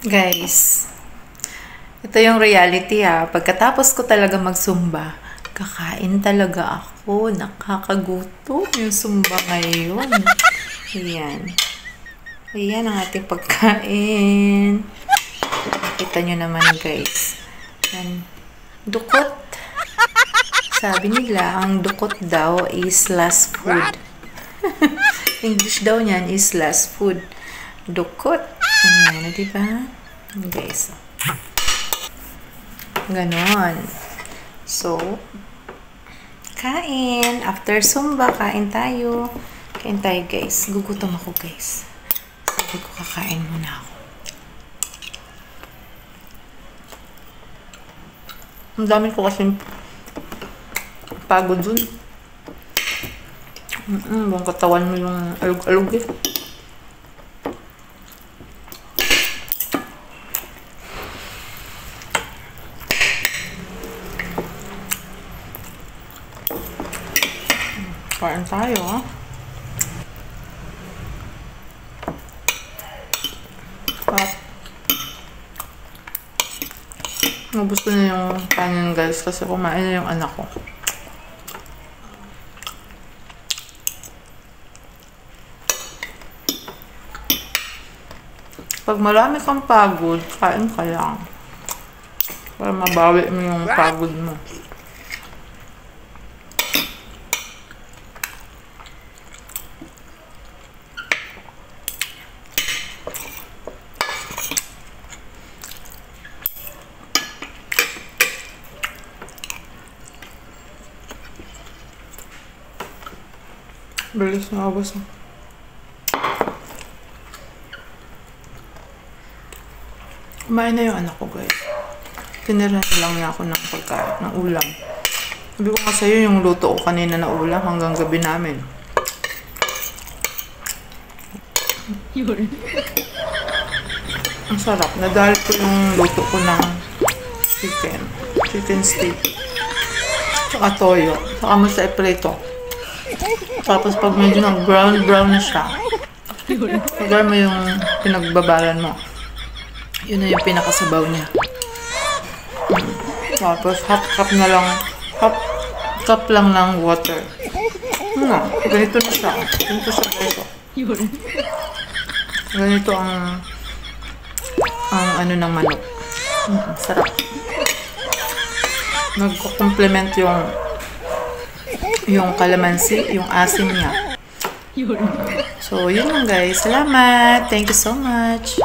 Guys, ito yung reality ha. Pagkatapos ko talaga magsumba, kakain talaga ako. Nakakagutom yung sumba ngayon. Ayan. Ayan ang ating pagkain. Kita nyo naman guys. Ayan. Dukot. Sabi nila, ang dukot daw is last food. English daw niyan is last food. Dukot. Ayan, diba? Guys. Ganon. So, kain. After Zumba, kain tayo. Kain tayo, guys. Gugutom ako, guys. Sabi ko, kakain muna ako. Ang dami ko kasi pagod dun. Buong katawan mo yung alug-alug eh. Kain tayo, ha? Gusto na yung kanin guys kasi kumain na yung anak ko. Pag marami kang pagod, kain ka lang. Para mabawi mo yung pagod mo. Bilis na abos. Kumain na yung anak ko guys. Tinira lang niya ako ng pagkain, ng ulam. Sabi ko nga sa'yo yung luto ko kanina na ulam hanggang gabi namin. Ang sarap. Nadahil ko yung luto ko ng chicken steak. Tsaka toyo. Tsaka mo sa iprito. Tapos pag medyo brown na siya, pag mo yung pinagbabalan mo, yun na yung pinakasabaw niya. Tapos half cup lang ng water. Ganito na siya. Ganito siya guys. Ganito ang ano ng manok. Sarap. Nagko-complement yung kalamansi, yung asim niya. So, yun lang guys. Salamat. Thank you so much.